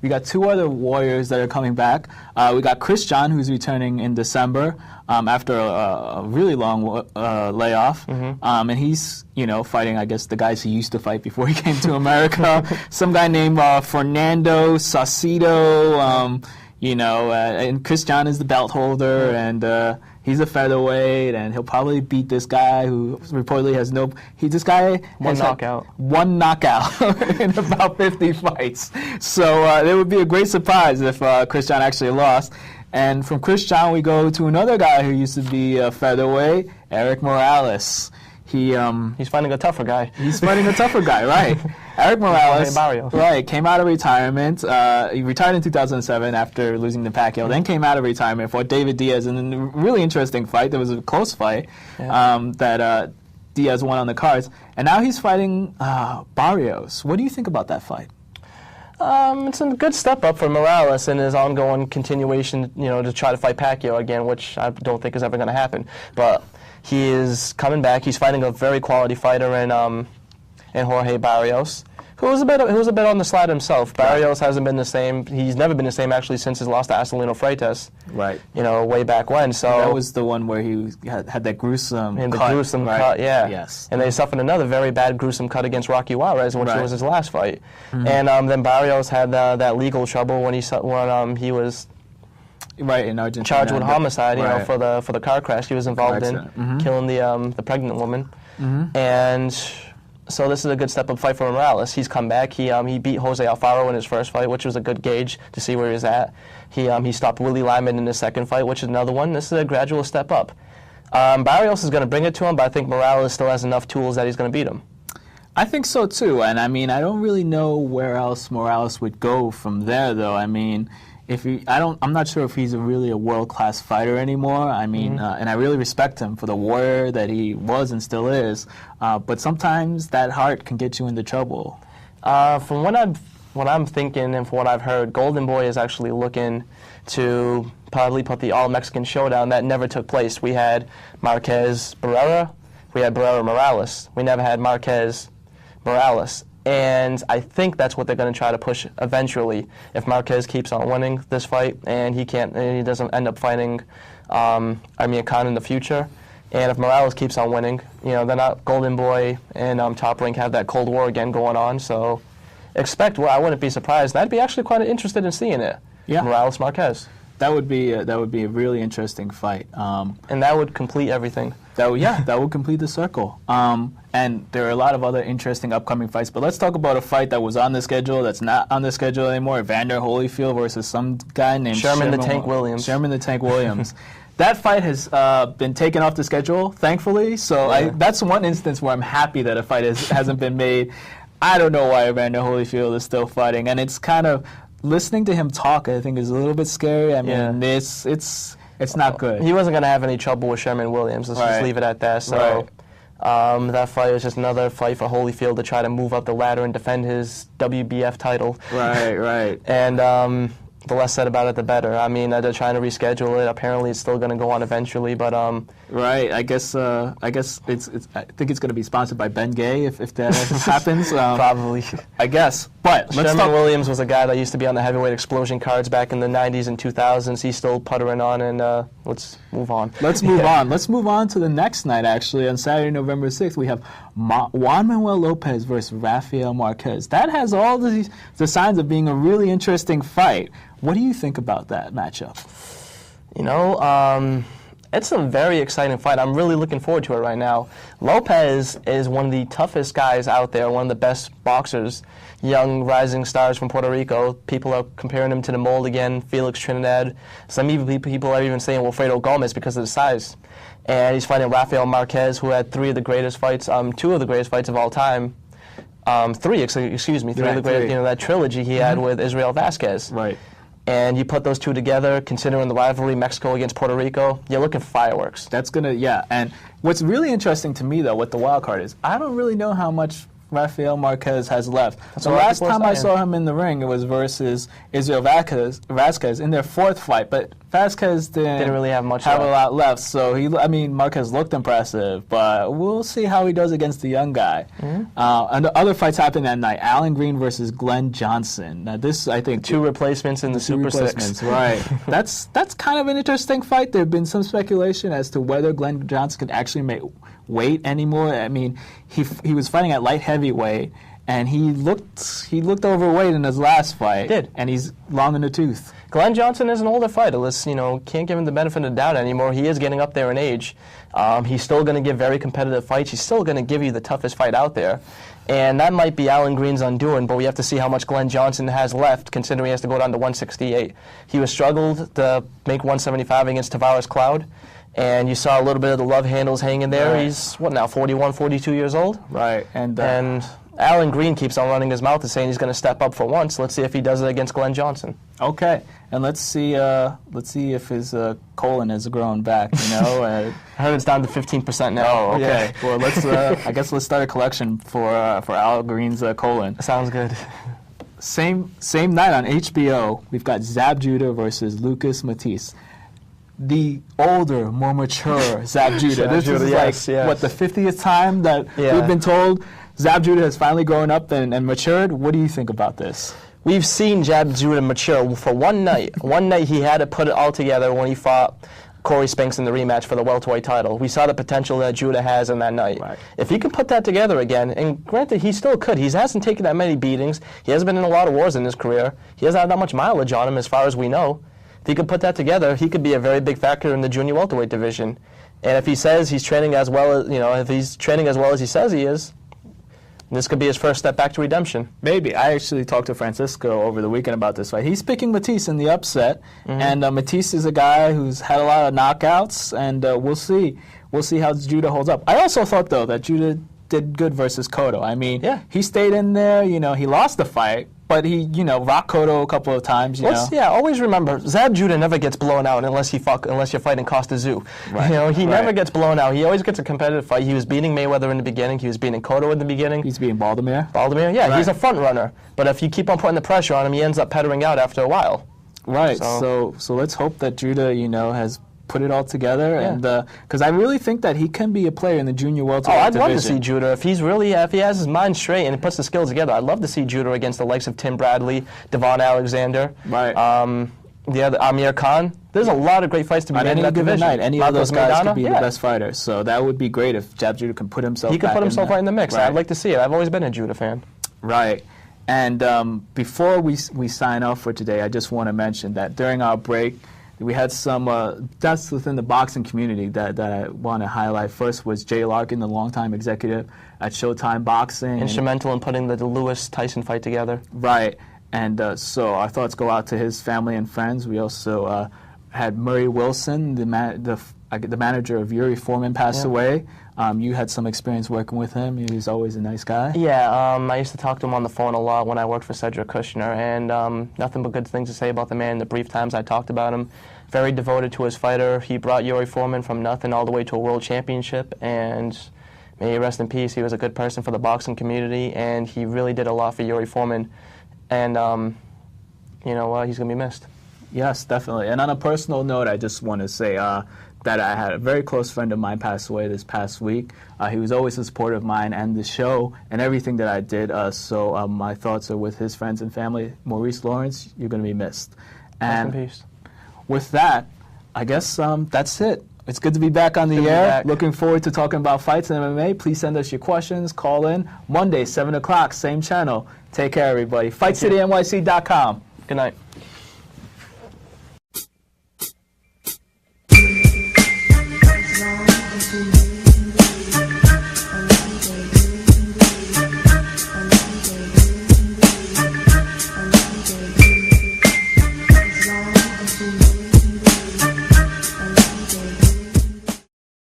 We got two other warriors that are coming back. We got Chris John, who's returning in December after a really long layoff. And he's, fighting, I guess, the guys he used to fight before he came to America. Some guy named Fernando Saucedo, and Chris John is the belt holder, and he's a featherweight, and he'll probably beat this guy who reportedly has this guy has one knockout in about 50 fights. So it would be a great surprise if Chris John actually lost. And from Chris John, we go to another guy who used to be a featherweight, Erik Morales. He's fighting a tougher guy. He's fighting a tougher guy, right? Erik Morales, right, came out of retirement. He retired in 2007 after losing to Pacquiao. Then came out of retirement, fought David Diaz in a really interesting fight. There was a close fight that Diaz won on the cards. And now he's fighting Barrios. What do you think about that fight? It's a good step up for Morales in his ongoing continuation, to try to fight Pacquiao again, which I don't think is ever going to happen. But he is coming back. He's fighting a very quality fighter in Jorge Barrios, who was a bit on the slide himself. Barrios hasn't been the same. He's never been the same actually since his loss to Acelino Freitas. Right. Way back when. So that was the one where he had that gruesome cut. Yeah. Yes. And they suffered another very bad gruesome cut against Rocky Juarez, which was his last fight. And then Barrios had that legal trouble when he was. Right, in Argentina. Charged with homicide, for the car crash he was involved in, killing the pregnant woman. And so this is a good step-up fight for Morales. He's come back. He beat Jose Alfaro in his first fight, which was a good gauge to see where he's at. He stopped Willie Lyman in his second fight, which is another one. This is a gradual step up. Barrios is going to bring it to him, but I think Morales still has enough tools that he's going to beat him. I think so too, and I don't really know where else Morales would go from there, though. I'm not sure if he's really a world-class fighter anymore. And I really respect him for the warrior that he was and still is. But sometimes that heart can get you into trouble. From what I'm thinking and from what I've heard, Golden Boy is actually looking to probably put the all-Mexican showdown that never took place. We had Marquez-Barrera. We had Barrera-Morales. We never had Marquez-Morales. And I think that's what they're going to try to push eventually. If Marquez keeps on winning this fight and he doesn't end up fighting Amir Khan in the future, and if Morales keeps on winning, then Golden Boy and Top Rank have that Cold War again going on. So I wouldn't be surprised. I'd be actually quite interested in seeing it. Yeah. Morales Marquez. That would be a really interesting fight. And that would complete everything. That would complete the circle. And there are a lot of other interesting upcoming fights. But let's talk about a fight that was on the schedule that's not on the schedule anymore. Evander Holyfield versus some guy named Sherman the Tank Williams. Sherman the Tank Williams. That fight has been taken off the schedule, thankfully. So that's one instance where I'm happy that a fight hasn't been made. I don't know why Evander Holyfield is still fighting. And it's kind of, listening to him talk, I think, is a little bit scary. It's not good. He wasn't going to have any trouble with Sherman Williams. Let's just leave it at that. So that fight was just another fight for Holyfield to try to move up the ladder and defend his WBF title. Right. And the less said about it, the better. They're trying to reschedule it. Apparently, it's still going to go on eventually, but right. I guess I think it's going to be sponsored by Ben Gay if that happens. Probably. I guess. But Sherman Williams was a guy that used to be on the heavyweight explosion cards back in the 90s and 2000s. He's still puttering on, and let's move on. Let's move on. Let's move on to the next night, actually. On Saturday, November 6th, we have JuanMa Lopez versus Rafael Marquez. That has all the signs of being a really interesting fight. What do you think about that matchup? It's a very exciting fight. I'm really looking forward to it right now. Lopez is one of the toughest guys out there, one of the best boxers, young rising stars from Puerto Rico. People are comparing him to the mold again, Felix Trinidad. Some people are even saying Wilfredo Gomez because of the size. And he's fighting Rafael Marquez, who had two of the greatest fights of all time. Three of the greatest, that trilogy he had with Israel Vasquez. Right. And you put those two together, considering the rivalry, Mexico against Puerto Rico, you're looking for fireworks. That's and what's really interesting to me, though, with the wild card is I don't really know how much Rafael Marquez has left. The last time I saw him in the ring, it was versus Israel Vasquez in their fourth fight. But Vasquez didn't really have much a left. lot left. So Marquez looked impressive, but we'll see how he does against the young guy. And the other fights happened that night: Alan Green versus Glenn Johnson. Now this, I think, two replacements in the Super Six. Right. That's kind of an interesting fight. There have been some speculation as to whether Glenn Johnson could actually make weight anymore. I mean, he was fighting at light heavyweight. And he looked overweight in his last fight. Did. And he's long in the tooth. Glenn Johnson is an older fighter. Let's, can't give him the benefit of the doubt anymore. He is getting up there in age. He's still going to give very competitive fights. He's still going to give you the toughest fight out there. And that might be Alan Green's undoing, but we have to see how much Glenn Johnson has left, considering he has to go down to 168. He was struggled to make 175 against Tavares Cloud. And you saw a little bit of the love handles hanging there. Right. He's, now, 41, 42 years old? Right. And Alan Green keeps on running his mouth and saying he's going to step up for once. Let's see if he does it against Glenn Johnson. Okay, and let's see if his colon has grown back. I heard it's down to 15% now. Oh, okay. Yeah. Well, I guess let's start a collection for Al Green's colon. Sounds good. Same night on HBO, we've got Zab Judah versus Lucas Matisse. The older, more mature Zab Judah. This is yes. What, the 50th time that we've been told Zab Judah has finally grown up and matured? What do you think about this? We've seen Zab Judah mature for one night. One night he had to put it all together when he fought Corey Spinks in the rematch for the welterweight title. We saw the potential that Judah has in that night. Right. If he can put that together again, and granted he still could, he hasn't taken that many beatings, he hasn't been in a lot of wars in his career, he hasn't had that much mileage on him as far as we know. If he could put that together, he could be a very big factor in the junior welterweight division. And if he says he's training as well as, if he's training as well as he says he is, this could be his first step back to redemption. Maybe. I actually talked to Francisco over the weekend about this fight. He's picking Matisse in the upset, and Matisse is a guy who's had a lot of knockouts, and we'll see. We'll see how Judah holds up. I also thought, though, that Judah did good versus Cotto. I mean, he stayed in there. He lost the fight, but he, rocked Cotto a couple of times. Always remember, Zab Judah never gets blown out unless you're fighting Costa Zoo. Right. He never gets blown out. He always gets a competitive fight. He was beating Mayweather in the beginning. He was beating Cotto in the beginning. He's beating Baldomir. Yeah, he's a front runner. But if you keep on putting the pressure on him, he ends up pettering out after a while. Right. So let's hope that Judah, has put it all together, and because I really think that he can be a player in the junior welterweight division. I'd love to see Judah if he has his mind straight and he puts the skills together. I'd love to see Judah against the likes of Tim Bradley, Devon Alexander, right? The other Amir Khan. There's a lot of great fights to be made in that division. Night, any of those guys could be the best fighters. So that would be great if Zab Judah can put himself. He could put himself right in the mix. Right. I'd like to see it. I've always been a Judah fan. Right. And before we sign off for today, I just want to mention that during our break, we had some deaths within the boxing community that I want to highlight. First was Jay Larkin, the longtime executive at Showtime Boxing. Instrumental in putting the Lewis-Tyson fight together. Right. And so our thoughts go out to his family and friends. We also had Murray Wilson, the manager of Yuri Foreman, pass away. You had some experience working with him. He was always a nice guy. Yeah, I used to talk to him on the phone a lot when I worked for Cedric Kushner, and nothing but good things to say about the man in the brief times I talked about him. Very devoted to his fighter. He brought Yuri Foreman from nothing all the way to a world championship, and may he rest in peace. He was a good person for the boxing community, and he really did a lot for Yuri Foreman. And, he's going to be missed. Yes, definitely. And on a personal note, I just want to say that I had a very close friend of mine pass away this past week. He was always a supporter of mine and the show and everything that I did. So my thoughts are with his friends and family. Maurice Lawrence, you're going to be missed. And rest in peace. With that, I guess that's it. It's good to be back on the air. Looking forward to talking about fights and MMA. Please send us your questions. Call in Monday, 7 o'clock, same channel. Take care, everybody. FightCityNYC.com. Good night. Long